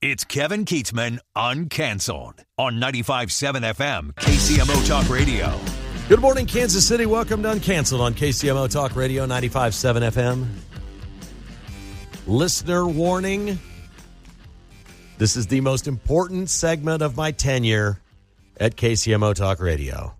It's Kevin Keatsman Uncanceled on 95.7 FM, KCMO Talk Radio. Good morning, Kansas City. Welcome to Uncanceled on KCMO Talk Radio, 95.7 FM. Listener warning. This is the most important segment of my tenure at KCMO Talk Radio.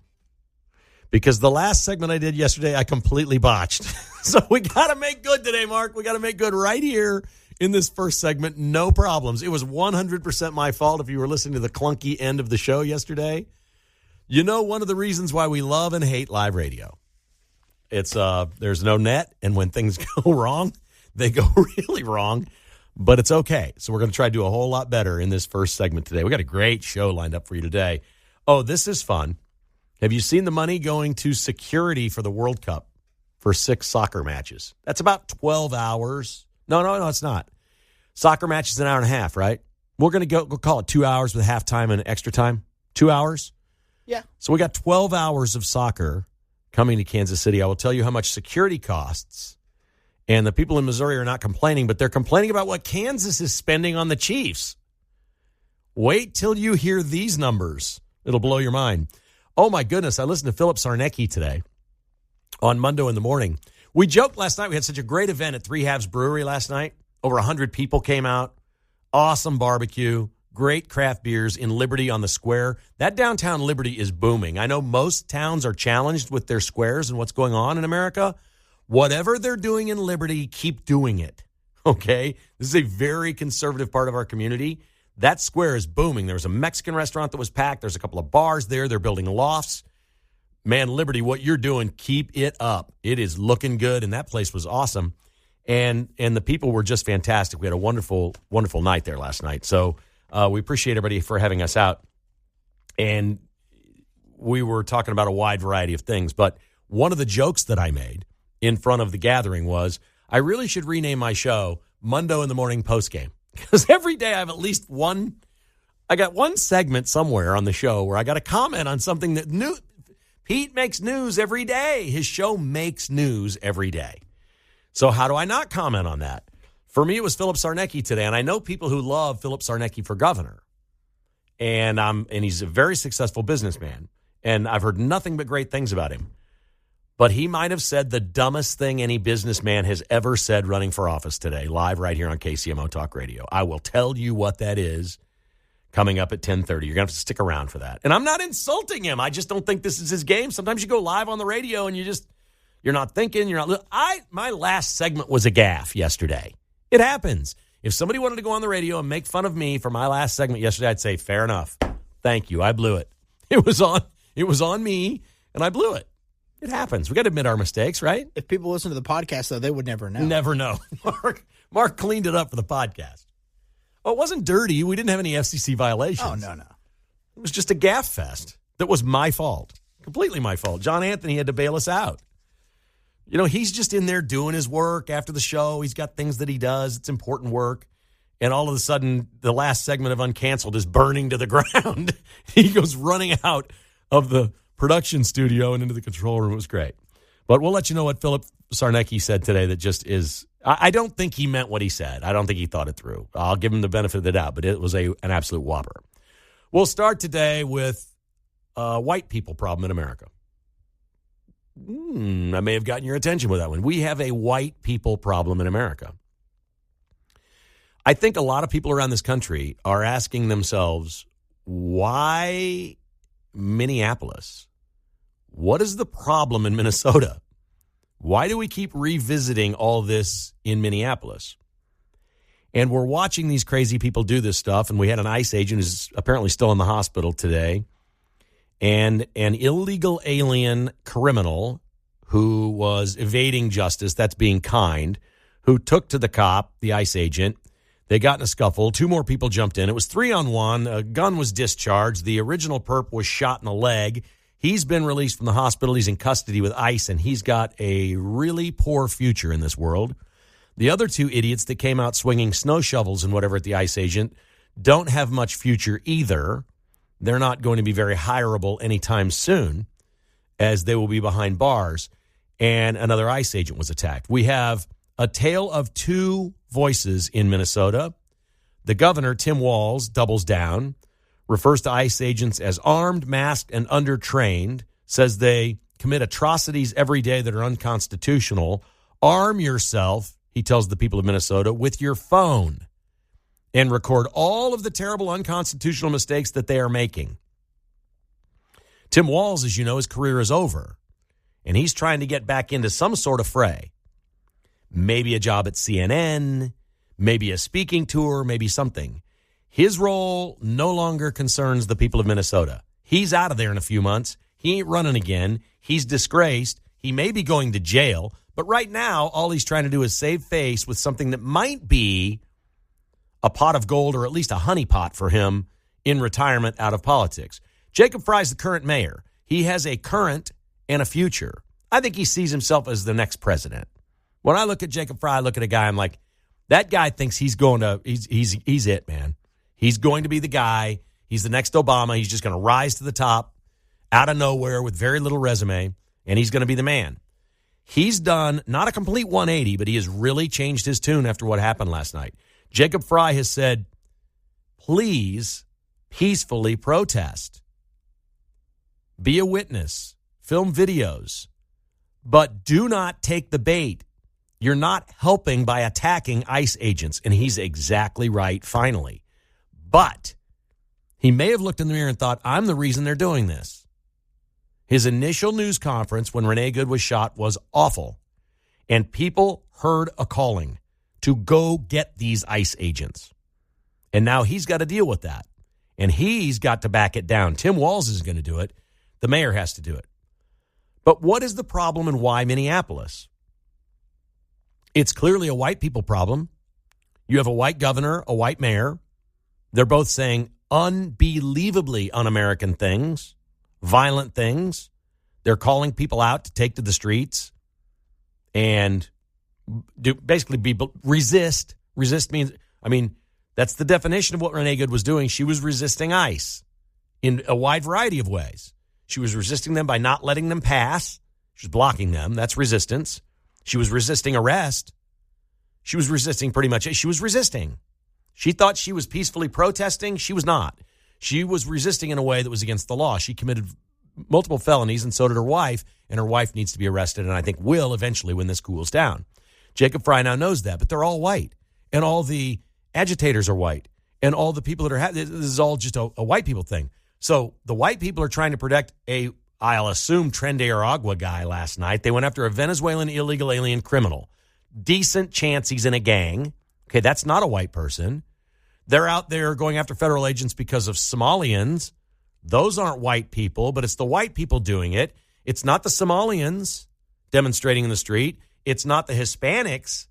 Because the last segment I did yesterday, I completely botched. So we got to make good today, Mark. We got to make good right here in this first segment. No problems. It was 100% my fault if you were listening to the clunky end of the show yesterday. You know, one of the reasons why we love and hate live radio. It's there's no net, and when things go wrong, they go really wrong, but it's okay. So we're going to try to do a whole lot better in this first segment today. We got a great show lined up for you today. Oh, this is fun. Have you seen the money going to security for the World Cup for 6 soccer matches? That's about 12 hours. No, it's not. Soccer match is an hour and a half, right? We're going to go call it 2 hours with halftime and extra time. 2 hours? Yeah. So we got 12 hours of soccer coming to Kansas City. I will tell you how much security costs. And the people in Missouri are not complaining, but they're complaining about what Kansas is spending on the Chiefs. Wait till you hear these numbers. It'll blow your mind. Oh, my goodness. I listened to Philip Sarnecki today on Monday in the morning. We joked last night. We had such a great event at Three Halves Brewery last night. Over 100 people came out. Awesome barbecue. Great craft beers in Liberty on the square. That downtown Liberty is booming. I know most towns are challenged with their squares and what's going on in America. Whatever they're doing in Liberty, keep doing it. Okay? This is a very conservative part of our community. That square is booming. There was a Mexican restaurant that was packed. There's a couple of bars there. They're building lofts. Man, Liberty, what you're doing, keep it up. It is looking good, and that place was awesome. And the people were just fantastic. We had a wonderful, wonderful night there last night. So we appreciate everybody for having us out. And we were talking about a wide variety of things. But one of the jokes that I made in front of the gathering was, I really should rename my show Monday in the Morning Postgame. Because every day I have at least one segment somewhere on the show where I got to comment on something that new. Pete makes news every day. His show makes news every day. So how do I not comment on that? For me, it was Philip Sarnecki today, and I know people who love Philip Sarnecki for governor. And he's a very successful businessman, and I've heard nothing but great things about him. But he might have said the dumbest thing any businessman has ever said running for office today, live right here on KCMO Talk Radio. I will tell you what that is coming up at 10:30. You're going to have to stick around for that. And I'm not insulting him. I just don't think this is his game. Sometimes you go live on the radio and you're not thinking. My last segment was a gaffe yesterday. It happens. If somebody wanted to go on the radio and make fun of me for my last segment yesterday, I'd say, fair enough. Thank you. I blew it. It was on me, and I blew it. It happens. We got to admit our mistakes, right? If people listen to the podcast, though, they would never know. Never know. Mark cleaned it up for the podcast. Oh, it wasn't dirty. We didn't have any FCC violations. Oh, no. It was just a gaffe fest. That was my fault. Completely my fault. John Anthony had to bail us out. You know, he's just in there doing his work after the show. He's got things that he does. It's important work. And all of a sudden, the last segment of Uncanceled is burning to the ground. He goes running out of the production studio and into the control room. It was great. But we'll let you know what Philip Sarnecki said today that just is, I don't think he meant what he said. I don't think he thought it through. I'll give him the benefit of the doubt, but it was an absolute whopper. We'll start today with a white people problem in America. I may have gotten your attention with that one. We have a white people problem in America. I think a lot of people around this country are asking themselves, why Minneapolis? What is the problem in Minnesota? Why do we keep revisiting all this in Minneapolis? And we're watching these crazy people do this stuff, and we had an ICE agent who's apparently still in the hospital today, and an illegal alien criminal who was evading justice, that's being kind, who took to the cop, the ICE agent. They got in a scuffle. 2 more people jumped in. It was 3-on-1. A gun was discharged. The original perp was shot in the leg. He's been released from the hospital. He's in custody with ICE, and he's got a really poor future in this world. The other 2 idiots that came out swinging snow shovels and whatever at the ICE agent don't have much future either. They're not going to be very hireable anytime soon, as they will be behind bars. And another ICE agent was attacked. We have a tale of 2 voices in Minnesota. The governor, Tim Walz, doubles down, refers to ICE agents as armed, masked, and undertrained, says they commit atrocities every day that are unconstitutional. Arm yourself, he tells the people of Minnesota, with your phone and record all of the terrible unconstitutional mistakes that they are making. Tim Walz, as you know, his career is over, and he's trying to get back into some sort of fray. Maybe a job at CNN, maybe a speaking tour, maybe something. His role no longer concerns the people of Minnesota. He's out of there in a few months. He ain't running again. He's disgraced. He may be going to jail. But right now, all he's trying to do is save face with something that might be a pot of gold or at least a honeypot for him in retirement out of politics. Jacob Fry's the current mayor. He has a current and a future. I think he sees himself as the next president. When I look at Jacob Fry, I look at a guy, I'm like, that guy thinks he's it, man. He's going to be the guy. He's the next Obama. He's just going to rise to the top out of nowhere with very little resume, and he's going to be the man. He's done not a complete 180, but he has really changed his tune after what happened last night. Jacob Fry has said, please peacefully protest. Be a witness. Film videos. But do not take the bait. You're not helping by attacking ICE agents. And he's exactly right, finally. But he may have looked in the mirror and thought, I'm the reason they're doing this. His initial news conference when Renee Good was shot was awful. And people heard a calling to go get these ICE agents. And now he's got to deal with that. And he's got to back it down. Tim Walz is going to do it. The mayor has to do it. But what is the problem and why Minneapolis? It's clearly a white people problem. You have a white governor, a white mayor. They're both saying unbelievably un-American things, violent things. They're calling people out to take to the streets and resist. Resist means, that's the definition of what Renee Good was doing. She was resisting ICE in a wide variety of ways. She was resisting them by not letting them pass. She was blocking them. That's resistance. She was resisting arrest. She was resisting pretty much. She was resisting. She thought she was peacefully protesting. She was not. She was resisting in a way that was against the law. She committed multiple felonies, and so did her wife, and her wife needs to be arrested, and I think will eventually when this cools down. Jacob Fry now knows that, but they're all white, and all the agitators are white, and all the people that are this is all just a white people thing. So the white people are trying to protect I'll assume, Tren de Aragua guy last night. They went after a Venezuelan illegal alien criminal. Decent chance he's in a gang. Okay, that's not a white person. They're out there going after federal agents because of Somalians. Those aren't white people, but it's the white people doing it. It's not the Somalians demonstrating in the street. It's not the Hispanics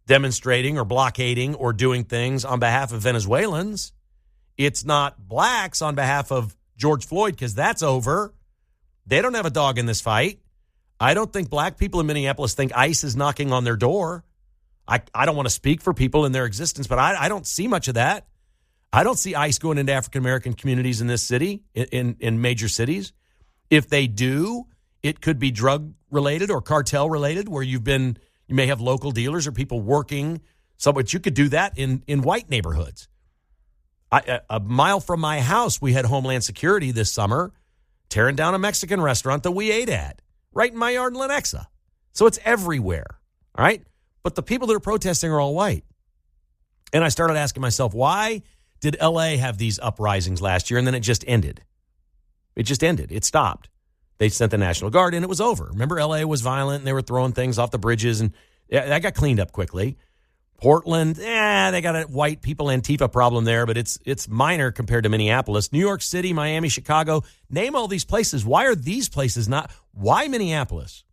demonstrating or blockading or doing things on behalf of Venezuelans. It's not blacks on behalf of George Floyd, because that's over. They don't have a dog in this fight. I don't think black people in Minneapolis think ICE is knocking on their door. I don't want to speak for people in their existence, but I don't see much of that. I don't see ICE going into African-American communities in this city, in major cities. If they do, it could be drug-related or cartel-related, where you may have local dealers or people working somewhere. You could do that in white neighborhoods. A mile from my house, we had Homeland Security this summer tearing down a Mexican restaurant that we ate at right in my yard in Lenexa. So it's everywhere, all right? But the people that are protesting are all white. And I started asking myself, why did L.A. have these uprisings last year and then it just ended? It just ended. It stopped. They sent the National Guard and it was over. Remember, L.A. was violent and they were throwing things off the bridges, and that got cleaned up quickly. Portland, they got a white people Antifa problem there, but it's minor compared to Minneapolis. New York City, Miami, Chicago, name all these places. Why are these places not? Why Minneapolis?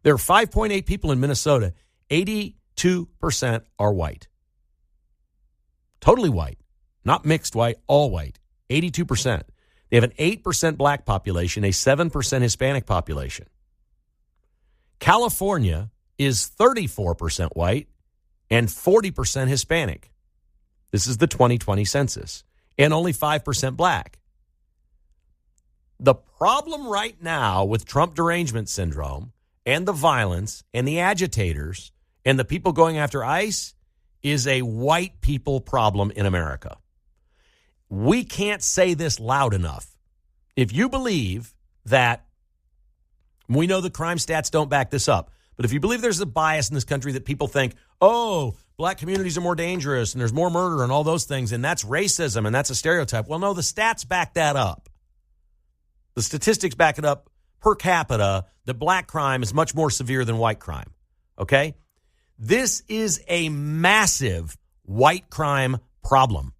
There are 5.8 people in Minnesota. 82% are white. Totally white. Not mixed white, all white. 82%. They have an 8% black population, a 7% Hispanic population. California is 34% white and 40% Hispanic. This is the 2020 census. And only 5% black. The problem right now with Trump derangement syndrome and the violence and the agitators and the people going after ICE is a white people problem in America. We can't say this loud enough. If you believe that, we know the crime stats don't back this up, but if you believe there's a bias in this country that people think, oh, black communities are more dangerous and there's more murder and all those things, and that's racism and that's a stereotype. Well, no, the stats back that up. The statistics back it up per capita that black crime is much more severe than white crime. Okay? This is a massive white crime problem.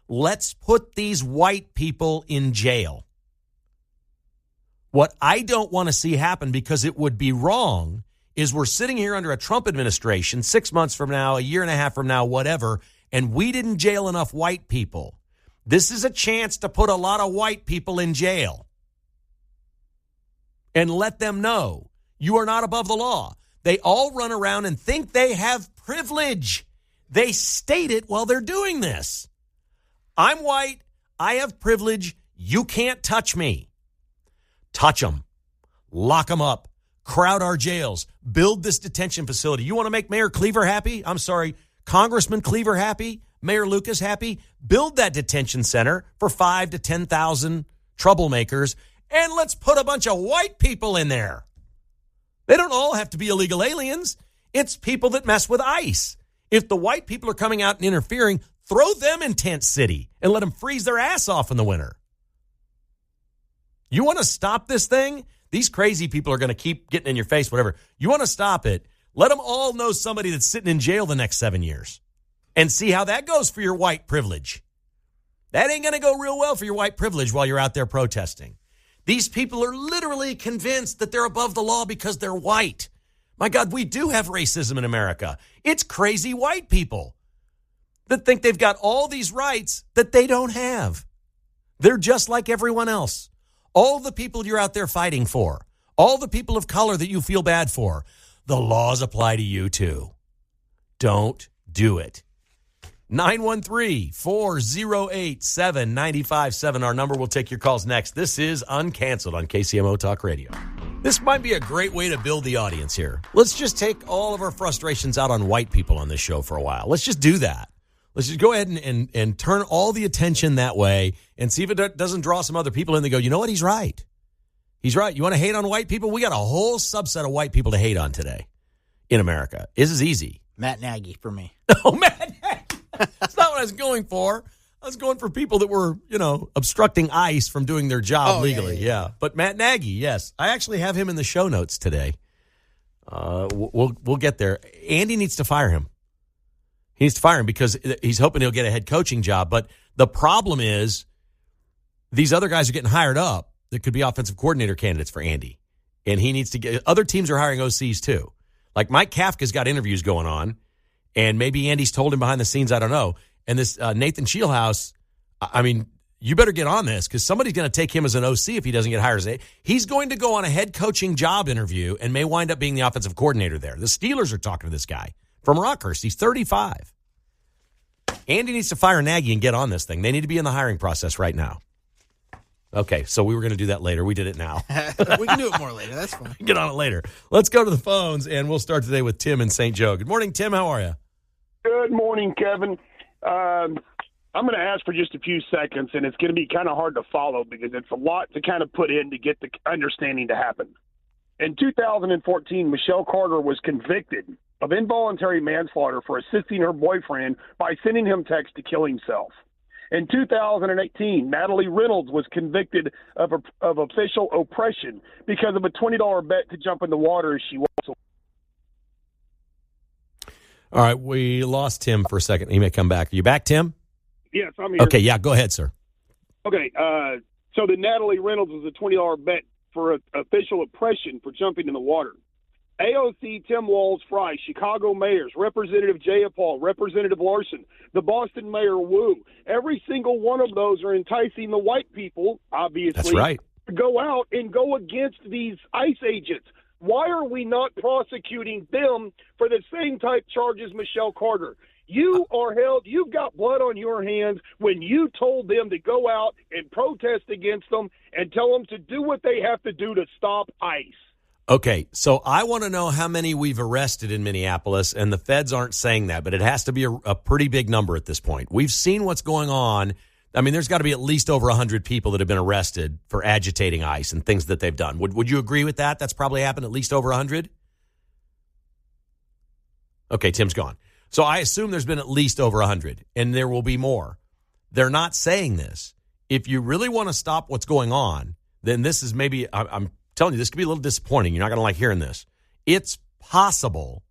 Let's put these white people in jail. What I don't want to see happen, because it would be wrong, is we're sitting here under a Trump administration 6 months from now, a year and a half from now, whatever, and we didn't jail enough white people. This is a chance to put a lot of white people in jail and let them know you are not above the law. They all run around and think they have privilege. They state it while they're doing this. I'm white. I have privilege. You can't touch me. Touch them. Lock them up. Crowd our jails. Build this detention facility. You want to make Mayor Cleaver happy? I'm sorry, Congressman Cleaver happy? Mayor Lucas happy? Build that detention center for 5,000 to 10,000 troublemakers, and let's put a bunch of white people in there. They don't all have to be illegal aliens. It's people that mess with ICE. If the white people are coming out and interfering, throw them in Tent City and let them freeze their ass off in the winter. You want to stop this thing? These crazy people are going to keep getting in your face, whatever. You want to stop it? Let them all know somebody that's sitting in jail the next 7 years and see how that goes for your white privilege. That ain't going to go real well for your white privilege while you're out there protesting. These people are literally convinced that they're above the law because they're white. My God, we do have racism in America. It's crazy white people that think they've got all these rights that they don't have. They're just like everyone else. All the people you're out there fighting for, all the people of color that you feel bad for, the laws apply to you too. Don't do it. 913-408-7957. Our number. Will take your calls next. This is Uncanceled on KCMO Talk Radio. This might be a great way to build the audience here. Let's just take all of our frustrations out on white people on this show for a while. Let's just do that. Let's just go ahead and turn all the attention that way and see if it doesn't draw some other people in. They go, you know what? He's right. He's right. You want to hate on white people? We got a whole subset of white people to hate on today in America. This is easy. Matt Nagy for me. Oh, Matt Nagy. That's not what I was going for. I was going for people that were, obstructing ICE from doing their job legally. Yeah. But Matt Nagy, yes. I actually have him in the show notes today. We'll get there. Andy needs to fire him. He needs to fire him because he's hoping he'll get a head coaching job. But the problem is these other guys are getting hired up that could be offensive coordinator candidates for Andy. And he needs to get – other teams are hiring OCs too. Like Mike Kafka's got interviews going on, and maybe Andy's told him behind the scenes, I don't know. And this Nathan Shieldhouse, I mean, you better get on this because somebody's going to take him as an OC if he doesn't get hired as a – he's going to go on a head coaching job interview and may wind up being the offensive coordinator there. The Steelers are talking to this guy from Rockhurst. He's 35. Andy needs to fire Nagy and get on this thing. They need to be in the hiring process right now. Okay, so we were going to do that later. We did it now. We can do it more later. That's fine. Get on it later. Let's go to the phones, and we'll start today with Tim in St. Joe. Good morning, Tim. How are you? Good morning, Kevin. I'm going to ask for just a few seconds, and it's going to be kind of hard to follow because it's a lot to kind of put in to get the understanding to happen. In 2014, Michelle Carter was convicted of involuntary manslaughter for assisting her boyfriend by sending him text to kill himself. In 2018, Natalie Reynolds was convicted of official oppression because of a $20 bet to jump in the water as she walks away. All right, we lost Tim for a second. He may come back. Are you back, Tim? Yes, I'm here. Okay, yeah, go ahead, sir. Okay, so the Natalie Reynolds was a $20 bet for official oppression for jumping in the water. AOC Tim Walz-Fry, Chicago mayors, Representative Jayapal, Representative Larson, the Boston Mayor Wu, every single one of those are enticing the white people, obviously, that's right, to go out and go against these ICE agents. Why are we not prosecuting them for the same type charges Michelle Carter? You are held, you've got blood on your hands when you told them to go out and protest against them and tell them to do what they have to do to stop ICE. Okay, so I want to know how many we've arrested in Minneapolis, and the feds aren't saying that, but it has to be a pretty big number at this point. We've seen what's going on. I mean, there's got to be at least over 100 people that have been arrested for agitating ICE and things that they've done. Would you agree with that? That's probably happened at least over 100? Okay, Tim's gone. So I assume there's been at least over 100, and there will be more. They're not saying this. If you really want to stop what's going on, then this is maybe, I'm telling you, this could be a little disappointing. You're not going to like hearing this. It's possible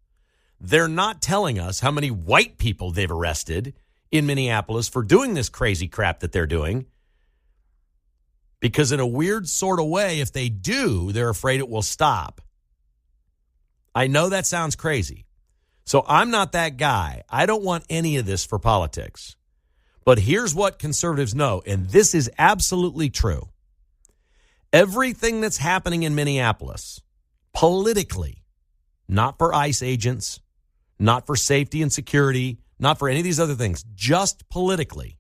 they're not telling us how many white people they've arrested in Minneapolis for doing this crazy crap that they're doing. Because in a weird sort of way, if they do, they're afraid it will stop. I know that sounds crazy. So I'm not that guy. I don't want any of this for politics. But here's what conservatives know, and this is absolutely true. Everything that's happening in Minneapolis, politically, not for ICE agents, not for safety and security, not for any of these other things, just politically,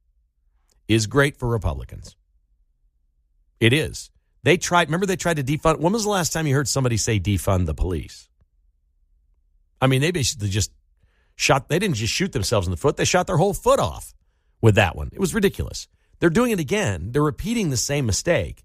is great for Republicans. It is. Remember they tried to defund. When was the last time you heard somebody say defund the police? I mean, they basically just they didn't just shoot themselves in the foot, they shot their whole foot off with that one. It was ridiculous. They're doing it again. They're repeating the same mistake.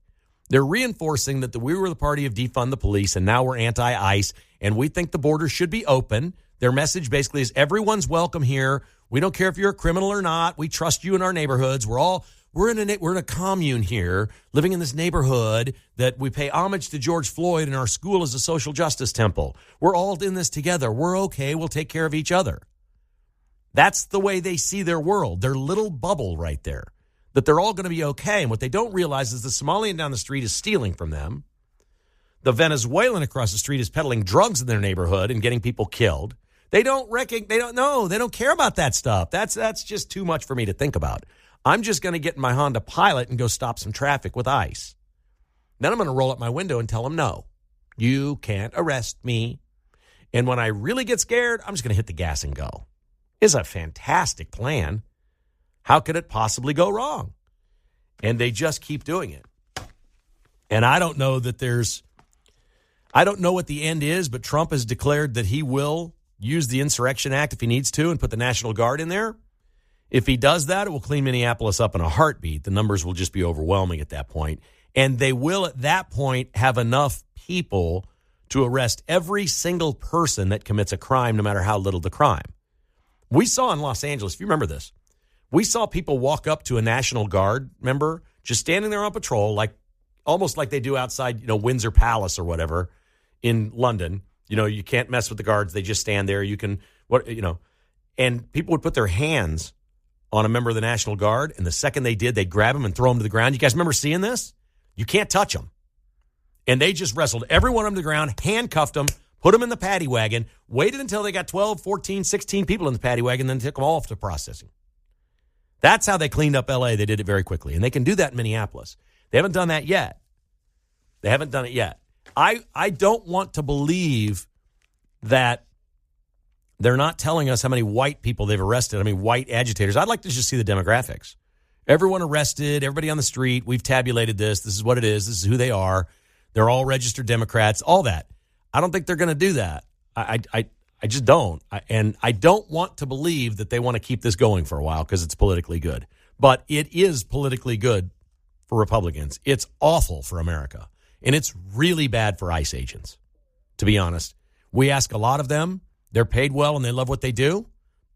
They're reinforcing that we were the party of defund the police, and now we're anti-ICE, and we think the border should be open. Their message basically is everyone's welcome here. We don't care if you're a criminal or not. We trust you in our neighborhoods. We're in a commune here, living in this neighborhood that we pay homage to George Floyd, and our school is a social justice temple. We're all in this together. We're okay. We'll take care of each other. That's the way they see their world, their little bubble right there, that they're all going to be okay. And what they don't realize is the Somalian down the street is stealing from them. The Venezuelan across the street is peddling drugs in their neighborhood and getting people killed. They don't know. They don't care about that stuff. That's just too much for me to think about. I'm just going to get in my Honda Pilot and go stop some traffic with ICE. Then I'm going to roll up my window and tell them, no, you can't arrest me. And when I really get scared, I'm just going to hit the gas and go. It's a fantastic plan. How could it possibly go wrong? And they just keep doing it. And I don't know what the end is, but Trump has declared that he will use the Insurrection Act if he needs to and put the National Guard in there. If he does that, it will clean Minneapolis up in a heartbeat. The numbers will just be overwhelming at that point. And they will at that point have enough people to arrest every single person that commits a crime, no matter how little the crime. We saw in Los Angeles, if you remember this, we saw people walk up to a National Guard member just standing there on patrol, almost like they do outside, Windsor Palace or whatever in London. You can't mess with the guards. They just stand there. And people would put their hands on a member of the National Guard, and the second they did, they'd grab him and throw him to the ground. You guys remember seeing this? You can't touch them. And they just wrestled every one of them to the ground, handcuffed them, put them in the paddy wagon, waited until they got 12, 14, 16 people in the paddy wagon, then took them all off to processing. That's how they cleaned up L.A. They did it very quickly. And they can do that in Minneapolis. They haven't done that yet. They haven't done it yet. I don't want to believe that they're not telling us how many white people they've arrested, white agitators. I'd like to just see the demographics. Everyone arrested, everybody on the street. We've tabulated this. This is what it is. This is who they are. They're all registered Democrats, all that. I don't think they're going to do that. I just don't. And I don't want to believe that they want to keep this going for a while because it's politically good. But it is politically good for Republicans. It's awful for America. And it's really bad for ICE agents, to be honest. We ask a lot of them. They're paid well and they love what they do.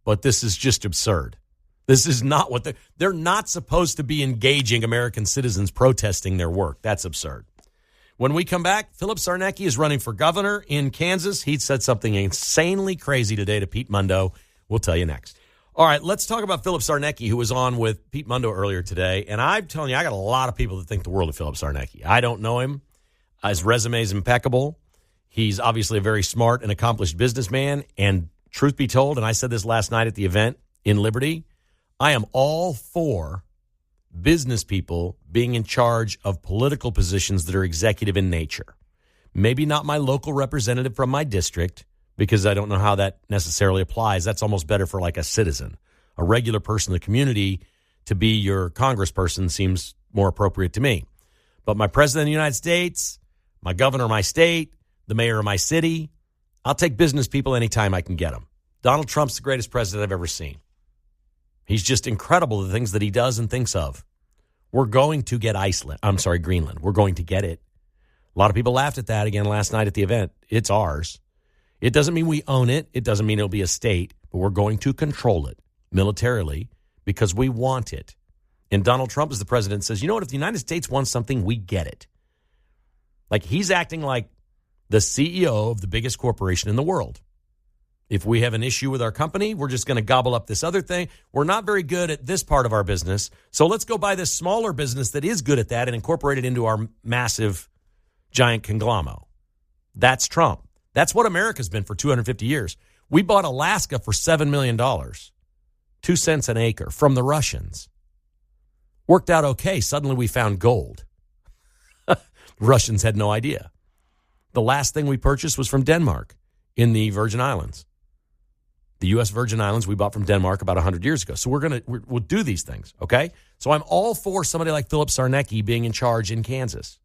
But this is just absurd. This is not what they're not supposed to be engaging American citizens protesting their work. That's absurd. When we come back, Philip Sarnecki is running for governor in Kansas. He said something insanely crazy today to Pete Mundo. We'll tell you next. All right, let's talk about Philip Sarnecki, who was on with Pete Mundo earlier today. And I'm telling you, I got a lot of people that think the world of Philip Sarnecki. I don't know him. His resume is impeccable. He's obviously a very smart and accomplished businessman. And truth be told, and I said this last night at the event in Liberty, I am all for business people being in charge of political positions that are executive in nature. Maybe not my local representative from my district, because I don't know how that necessarily applies. That's almost better for like a citizen. A regular person in the community to be your congressperson seems more appropriate to me. But my president of the United States, my governor of my state, the mayor of my city. I'll take business people anytime I can get them. Donald Trump's the greatest president I've ever seen. He's just incredible, the things that he does and thinks of. We're going to get Greenland. We're going to get it. A lot of people laughed at that again last night at the event. It's ours. It doesn't mean we own it. It doesn't mean it'll be a state, but we're going to control it militarily because we want it. And Donald Trump, as the president, says, you know what? If the United States wants something, we get it. Like, he's acting like the CEO of the biggest corporation in the world. If we have an issue with our company, we're just going to gobble up this other thing. We're not very good at this part of our business, so let's go buy this smaller business that is good at that and incorporate it into our massive, giant conglomerate. That's Trump. That's what America's been for 250 years. We bought Alaska for $7 million, 2 cents an acre, from the Russians. Worked out okay. Suddenly we found gold. Russians had no idea. The last thing we purchased was from Denmark in the Virgin Islands. The U.S. Virgin Islands we bought from Denmark about 100 years ago. So we'll do these things, okay? So I'm all for somebody like Philip Sarnecki being in charge in Kansas.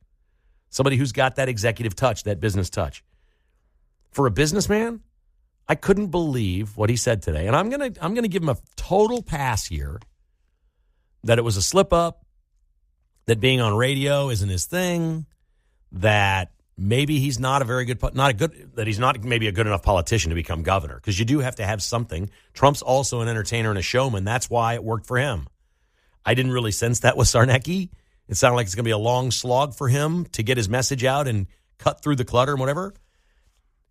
Somebody who's got that executive touch, that business touch. For a businessman, I couldn't believe what he said today. And I'm gonna give him a total pass here that it was a slip up, that being on radio isn't his thing, that maybe he's not that he's not maybe a good enough politician to become governor, because you do have to have something. Trump's also an entertainer and a showman. That's why it worked for him. I didn't really sense that with Sarnecki. It sounded like it's going to be a long slog for him to get his message out and cut through the clutter and whatever.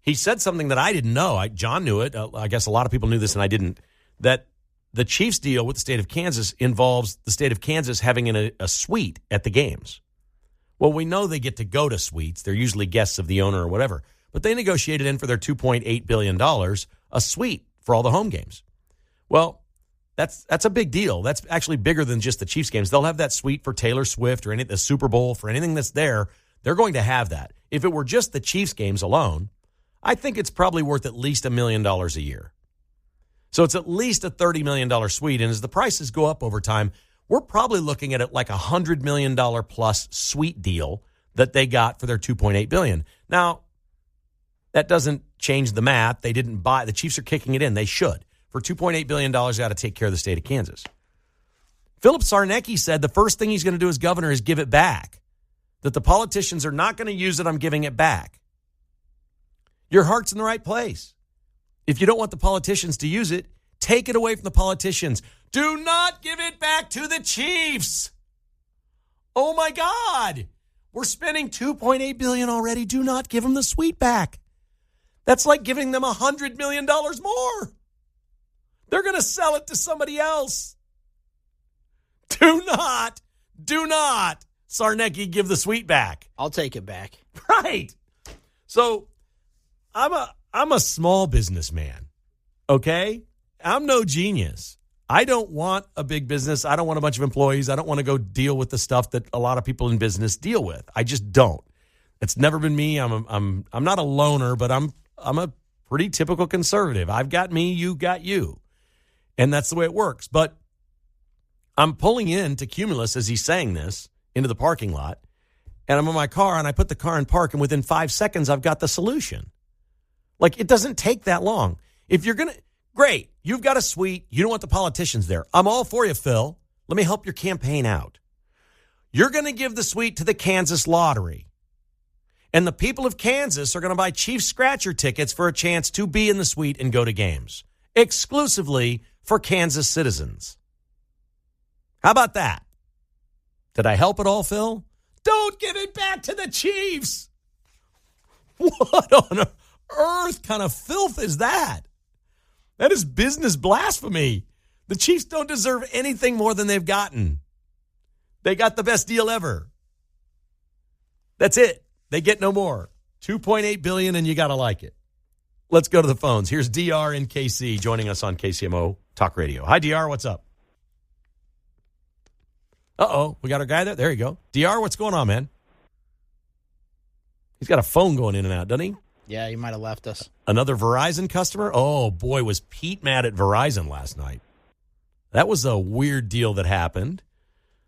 He said something that I didn't know. John knew it. I guess a lot of people knew this and I didn't. That the Chiefs deal with the state of Kansas involves the state of Kansas having a suite at the games. Well, we know they get to go to suites. They're usually guests of the owner or whatever. But they negotiated in for their $2.8 billion a suite for all the home games. Well, that's a big deal. That's actually bigger than just the Chiefs games. They'll have that suite for Taylor Swift or the Super Bowl, for anything that's there. They're going to have that. If it were just the Chiefs games alone, I think it's probably worth at least $1 million a year. So it's at least a $30 million suite. And as the prices go up over time, we're probably looking at it like a $100 million plus suite deal that they got for their $2.8 billion. Now, that doesn't change the math. They didn't buy. The Chiefs are kicking it in. They should. For $2.8 billion, they got to take care of the state of Kansas. Philip Sarnecki said the first thing he's going to do as governor is give it back. That the politicians are not going to use it. I'm giving it back. Your heart's in the right place. If you don't want the politicians to use it, take it away from the politicians. Do not give it back to the Chiefs. Oh, my God. We're spending $2.8 billion already. Do not give them the suite back. That's like giving them $100 million more. They're going to sell it to somebody else. Do not, Sarnecki, give the suite back. I'll take it back. Right. So I'm a small businessman, okay? I'm no genius. I don't want a big business. I don't want a bunch of employees. I don't want to go deal with the stuff that a lot of people in business deal with. I just don't. It's never been me. I'm not a loner, but I'm a pretty typical conservative. I've got me, you got you. And that's the way it works. But I'm pulling into Cumulus as he's saying this into the parking lot, and I'm in my car, and I put the car in park, and within 5 seconds, I've got the solution. Like, it doesn't take that long. If you're going to, great, you've got a suite. You don't want the politicians there. I'm all for you, Phil. Let me help your campaign out. You're going to give the suite to the Kansas Lottery. And the people of Kansas are going to buy Chief Scratcher tickets for a chance to be in the suite and go to games. Exclusively for Kansas citizens. How about that? Did I help at all, Phil? Don't give it back to the Chiefs. What on earth kind of filth is that? That is business blasphemy. The Chiefs don't deserve anything more than they've gotten. They got the best deal ever. That's it. They get no more. $2.8 billion, and you got to like it. Let's go to the phones. Here's DR in KC joining us on KCMO Talk Radio. Hi, DR. What's up? Uh-oh. We got our guy there? There you go. DR, what's going on, man? He's got a phone going in and out, doesn't he? Yeah, he might have left us. Another Verizon customer? Oh, boy, was Pete mad at Verizon last night. That was a weird deal that happened.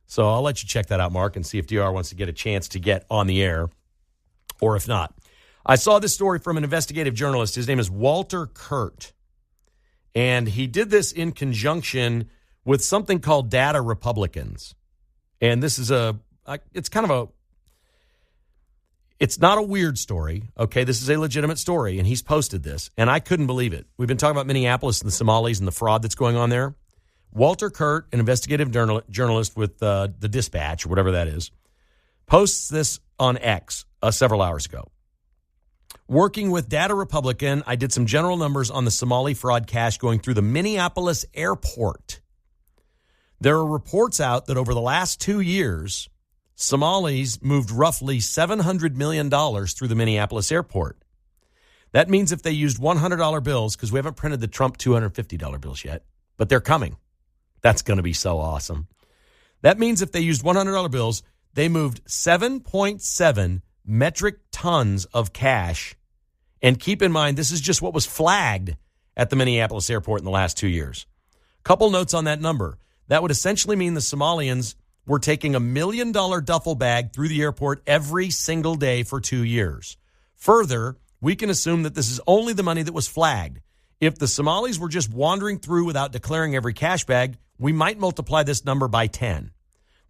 So I'll let you check that out, Mark, and see if DR wants to get a chance to get on the air or if not. I saw this story from an investigative journalist. His name is Walter Kurt. And he did this in conjunction with something called Data Republicans. And this is it's not a weird story, okay? This is a legitimate story, and he's posted this, and I couldn't believe it. We've been talking about Minneapolis and the Somalis and the fraud that's going on there. Walter Kurt, an investigative journalist with the Dispatch, or whatever that is, posts this on X several hours ago. Working with Data Republican, I did some general numbers on the Somali fraud cash going through the Minneapolis airport. There are reports out that over the last 2 years, Somalis moved roughly $700 million through the Minneapolis airport. That means if they used $100 bills, because we haven't printed the Trump $250 bills yet, but they're coming. That's going to be so awesome. That means if they used $100 bills, they moved 7.7 metric tons of cash. And keep in mind, this is just what was flagged at the Minneapolis airport in the last 2 years. Couple notes on that number. That would essentially mean the Somalians were taking $1 million duffel bag through the airport every single day for 2 years. Further, we can assume that this is only the money that was flagged. If the Somalis were just wandering through without declaring every cash bag, we might multiply this number by 10.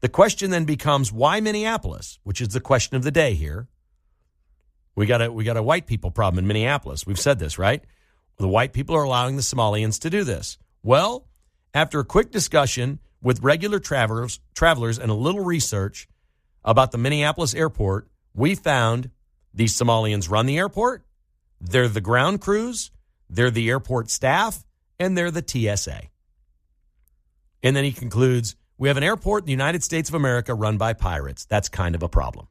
The question then becomes, why Minneapolis? Which is the question of the day here. We got a white people problem in Minneapolis. We've said this, right? The white people are allowing the Somalians to do this. Well, after a quick discussion with regular travelers and a little research about the Minneapolis airport, we found these Somalians run the airport, they're the ground crews, they're the airport staff, and they're the TSA. And then he concludes, we have an airport in the United States of America run by pirates. That's kind of a problem.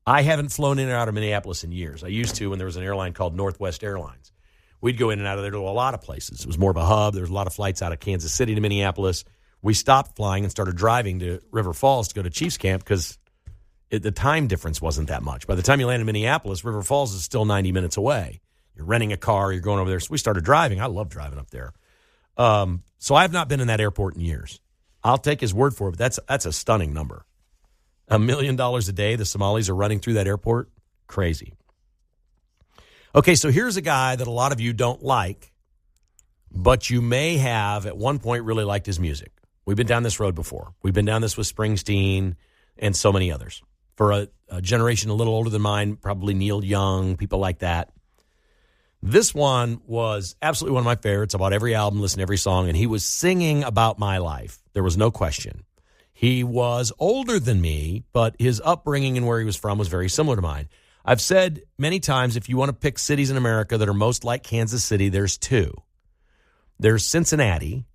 I haven't flown in and out of Minneapolis in years. I used to when there was an airline called Northwest Airlines. We'd go in and out of there to a lot of places. It was more of a hub. There was a lot of flights out of Kansas City to Minneapolis. We stopped flying and started driving to River Falls to go to Chiefs Camp because the time difference wasn't that much. By the time you land in Minneapolis, River Falls is still 90 minutes away. You're renting a car. You're going over there. So we started driving. I love driving up there. So I have not been in that airport in years. I'll take his word for it, but that's a stunning number. $1 million a day the Somalis are running through that airport? Crazy. Okay, so here's a guy that a lot of you don't like, but you may have at one point really liked his music. We've been down this road before. We've been down this with Springsteen and so many others. For a generation a little older than mine, probably Neil Young, people like that. This one was absolutely one of my favorites. I bought every album, listened to every song, and he was singing about my life. There was no question. He was older than me, but his upbringing and where he was from was very similar to mine. I've said many times, if you want to pick cities in America that are most like Kansas City, there's two. There's Cincinnati,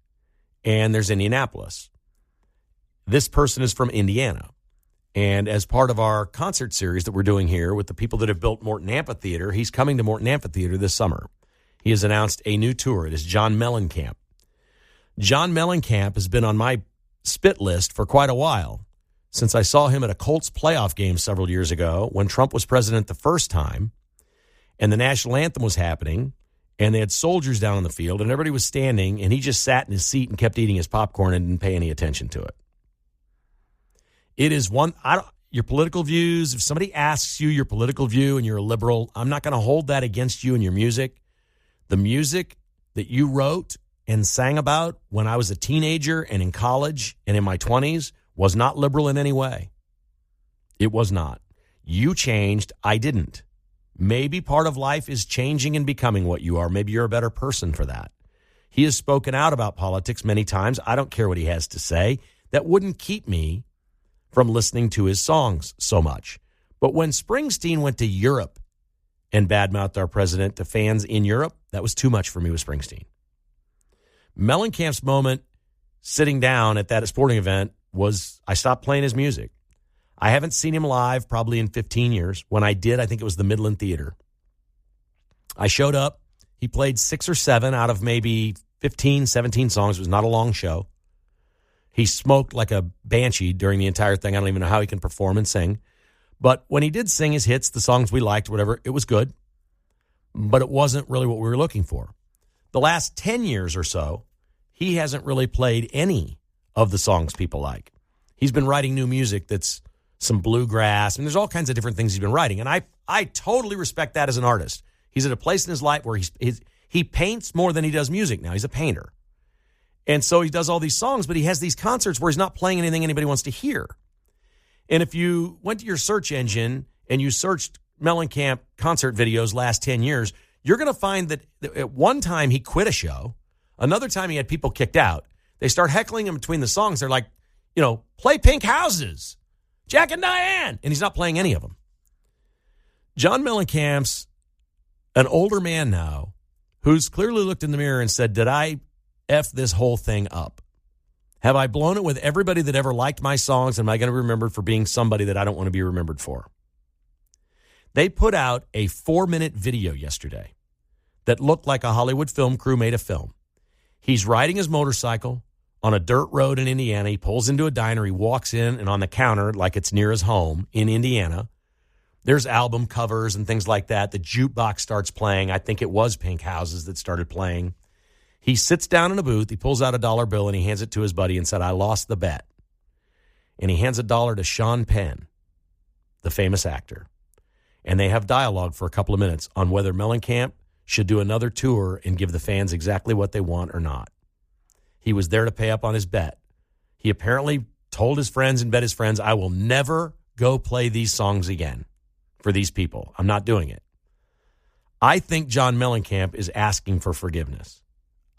and there's Indianapolis. This person is from Indiana. And as part of our concert series that we're doing here with the people that have built Morton Amphitheater, he's coming to Morton Amphitheater this summer. He has announced a new tour. It is John Mellencamp. John Mellencamp has been on my spit list for quite a while, since I saw him at a Colts playoff game several years ago when Trump was president the first time, and the national anthem was happening, and they had soldiers down on the field, and everybody was standing, and he just sat in his seat and kept eating his popcorn and didn't pay any attention to it. It is your political views. If somebody asks you your political view and you're a liberal, I'm not going to hold that against you and your music. The music that you wrote and sang about when I was a teenager and in college and in my 20s was not liberal in any way. It was not. You changed. I didn't. Maybe part of life is changing and becoming what you are. Maybe you're a better person for that. He has spoken out about politics many times. I don't care what he has to say. That wouldn't keep me from listening to his songs so much. But when Springsteen went to Europe and badmouthed our president to fans in Europe, that was too much for me with Springsteen. Mellencamp's moment sitting down at that sporting event was I stopped playing his music. I haven't seen him live probably in 15 years. When I did, I think it was the Midland Theater. I showed up. He played 6 or 7 out of maybe 15, 17 songs. It was not a long show. He smoked like a banshee during the entire thing. I don't even know how he can perform and sing. But when he did sing his hits, the songs we liked, whatever, it was good. But it wasn't really what we were looking for. The last 10 years or so, he hasn't really played any of the songs people like. He's been writing new music that's some bluegrass, and there's all kinds of different things he's been writing. And I totally respect that as an artist. He's at a place in his life where he paints more than he does music now. He's a painter. And so he does all these songs, but he has these concerts where he's not playing anything anybody wants to hear. And if you went to your search engine and you searched Mellencamp concert videos last 10 years, you're going to find that at one time he quit a show. Another time he had people kicked out. They start heckling him between the songs. They're like, play Pink Houses, Jack and Diane. And he's not playing any of them. John Mellencamp's an older man now who's clearly looked in the mirror and said, did I F this whole thing up? Have I blown it with everybody that ever liked my songs? Am I going to be remembered for being somebody that I don't want to be remembered for? They put out a 4-minute video yesterday that looked like a Hollywood film crew made a film. He's riding his motorcycle on a dirt road in Indiana. He pulls into a diner. He walks in, and on the counter, like it's near his home in Indiana, there's album covers and things like that. The jukebox starts playing. I think it was Pink Houses that started playing. He sits down in a booth. He pulls out a $1 bill, and he hands it to his buddy and said, I lost the bet. And he hands $1 to Sean Penn, the famous actor. And they have dialogue for a couple of minutes on whether Mellencamp should do another tour and give the fans exactly what they want or not. He was there to pay up on his bet. He apparently told his friends and bet his friends, I will never go play these songs again for these people. I'm not doing it. I think John Mellencamp is asking for forgiveness.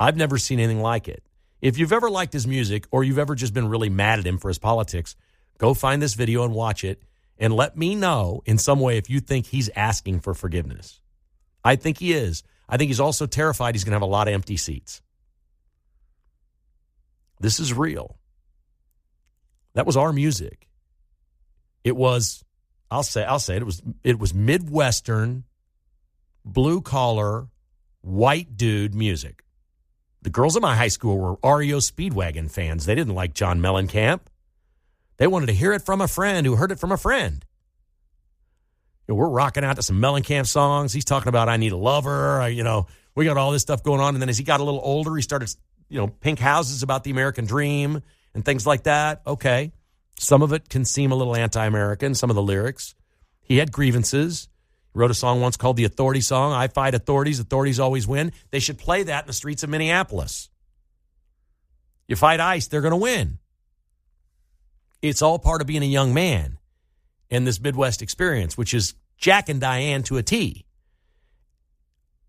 I've never seen anything like it. If you've ever liked his music or you've ever just been really mad at him for his politics, go find this video and watch it and let me know in some way if you think he's asking for forgiveness. I think he is. I think he's also terrified he's going to have a lot of empty seats. This is real. That was our music. It was, I'll say it was Midwestern, blue collar, white dude music. The girls at my high school were REO Speedwagon fans. They didn't like John Mellencamp. They wanted to hear it from a friend who heard it from a friend. We're rocking out to some Mellencamp songs. He's talking about I need a lover. We got all this stuff going on. And then as he got a little older, he started, Pink Houses about the American dream and things like that. Okay. Some of it can seem a little anti-American, some of the lyrics. He had grievances. He wrote a song once called the Authority Song. I fight authorities. Authorities always win. They should play that in the streets of Minneapolis. You fight ICE, they're going to win. It's all part of being a young man in this Midwest experience, which is Jack and Diane to a T.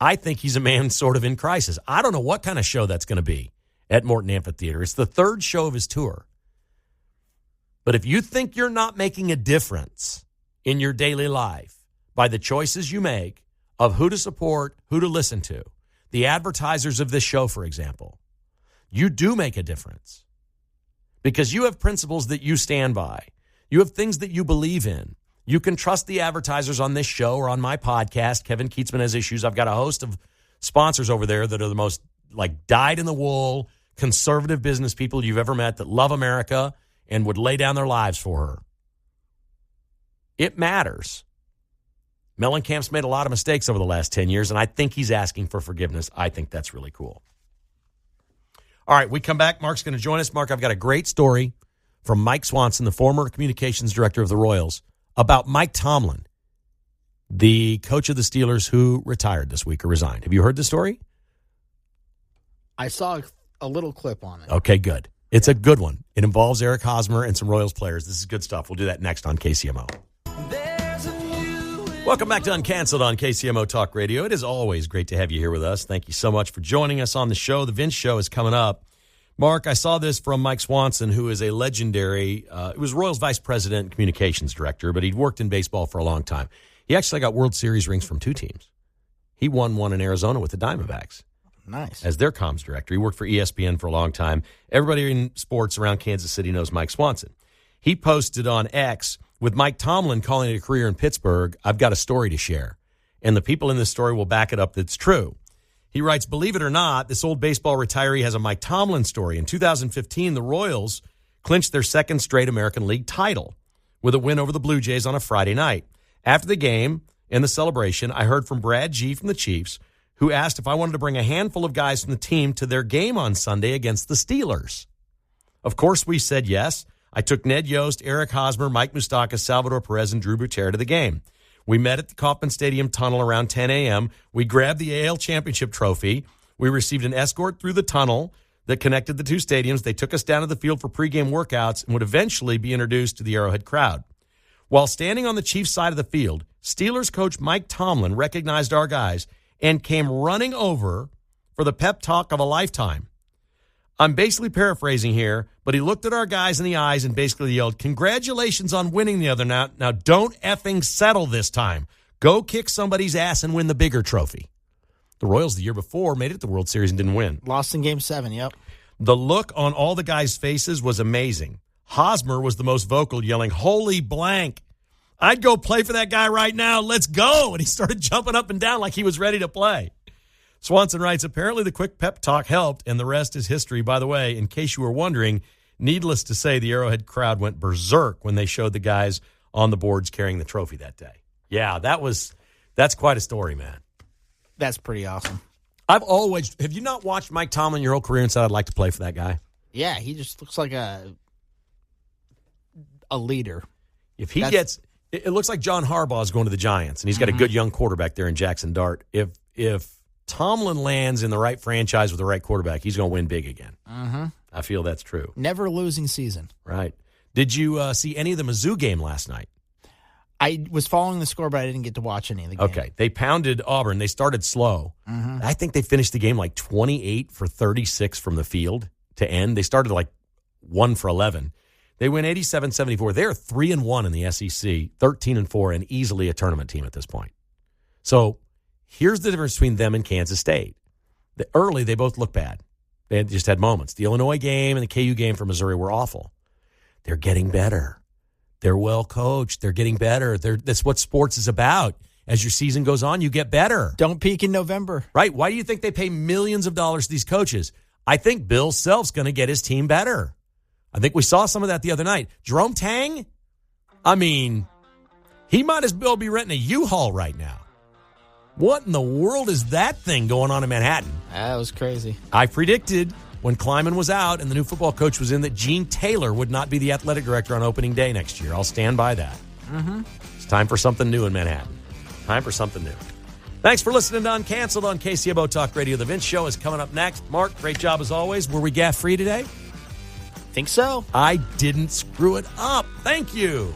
I think he's a man sort of in crisis. I don't know what kind of show that's going to be at Morton Amphitheater. It's the third show of his tour. But if you think you're not making a difference in your daily life by the choices you make of who to support, who to listen to, the advertisers of this show, for example, you do make a difference because you have principles that you stand by. You have things that you believe in. You can trust the advertisers on this show or on my podcast. Kevin Keatsman Has Issues. I've got a host of sponsors over there that are the most dyed-in-the-wool, conservative business people you've ever met that love America and would lay down their lives for her. It matters. Mellencamp's made a lot of mistakes over the last 10 years, and I think he's asking for forgiveness. I think that's really cool. All right, we come back. Mark's going to join us. Mark, I've got a great story from Mike Swanson, the former communications director of the Royals, about Mike Tomlin, the coach of the Steelers who retired this week or resigned. Have you heard the story? I saw a little clip on it. Okay, good. It's a good one. It involves Eric Hosmer and some Royals players. This is good stuff. We'll do that next on KCMO. Welcome back to Uncanceled on KCMO Talk Radio. It is always great to have you here with us. Thank you so much for joining us on the show. The Vince Show is coming up. Mark, I saw this from Mike Swanson, who is a legendary, he was Royals vice president and communications director, but he'd worked in baseball for a long time. He actually got World Series rings from 2 teams. He won one in Arizona with the Diamondbacks. Nice. As their comms director. He worked for ESPN for a long time. Everybody in sports around Kansas City knows Mike Swanson. He posted on X, with Mike Tomlin calling it a career in Pittsburgh, I've got a story to share. And the people in this story will back it up that's true. He writes, believe it or not, this old baseball retiree has a Mike Tomlin story. In 2015, the Royals clinched their second straight American League title with a win over the Blue Jays on a Friday night. After the game and the celebration, I heard from Brad G. from the Chiefs, who asked if I wanted to bring a handful of guys from the team to their game on Sunday against the Steelers. Of course, we said yes. I took Ned Yost, Eric Hosmer, Mike Moustakas, Salvador Perez, and Drew Butera to the game. We met at the Kauffman Stadium tunnel around 10 a.m. We grabbed the AL Championship trophy. We received an escort through the tunnel that connected the two stadiums. They took us down to the field for pregame workouts and would eventually be introduced to the Arrowhead crowd. While standing on the Chiefs' side of the field, Steelers coach Mike Tomlin recognized our guys and came running over for the pep talk of a lifetime. I'm basically paraphrasing here, but he looked at our guys in the eyes and basically yelled, "Congratulations on winning the other night. Now don't effing settle this time. Go kick somebody's ass and win the bigger trophy." The Royals the year before made it to the World Series and didn't win. Lost in Game 7, yep. The look on all the guys' faces was amazing. Hosmer was the most vocal, yelling, "Holy blank. I'd go play for that guy right now. Let's go." And he started jumping up and down like he was ready to play. Swanson writes, apparently the quick pep talk helped, and the rest is history. By the way, in case you were wondering, needless to say, the Arrowhead crowd went berserk when they showed the guys on the boards carrying the trophy that day. Yeah, that's quite a story, man. That's pretty awesome. Have you not watched Mike Tomlin your whole career and said, I'd like to play for that guy? Yeah, he just looks like a leader. If he gets, it looks like John Harbaugh is going to the Giants, and he's got a good young quarterback there in Jackson Dart. If Tomlin lands in the right franchise with the right quarterback, he's going to win big again. Mm-hmm. I feel that's true. Never losing season. Right. Did you see any of the Mizzou game last night? I was following the score, but I didn't get to watch any of the game. Okay. They pounded Auburn. They started slow. Mm-hmm. I think they finished the game like 28 for 36 from the field to end. They started like 1 for 11. They win 87-74. They're 3-1 in the SEC, 13-4, and easily a tournament team at this point. So here's the difference between them and Kansas State. Early, they both look bad. They just had moments. The Illinois game and the KU game for Missouri were awful. They're getting better. They're well coached. They're getting better. That's what sports is about. As your season goes on, you get better. Don't peak in November. Right. Why do you think they pay millions of dollars to these coaches? I think Bill Self's going to get his team better. I think we saw some of that the other night. Jerome Tang, I mean, he might as well be renting a U-Haul right now. What in the world is that thing going on in Manhattan? That was crazy. I predicted when Kleiman was out and the new football coach was in that Gene Taylor would not be the athletic director on opening day next year. I'll stand by that. Mm-hmm. It's time for something new in Manhattan. Time for something new. Thanks for listening to Uncanceled on KCMO Talk Radio. The Vince Show is coming up next. Mark, great job as always. Were we gaff-free today? Think so. I didn't screw it up. Thank you.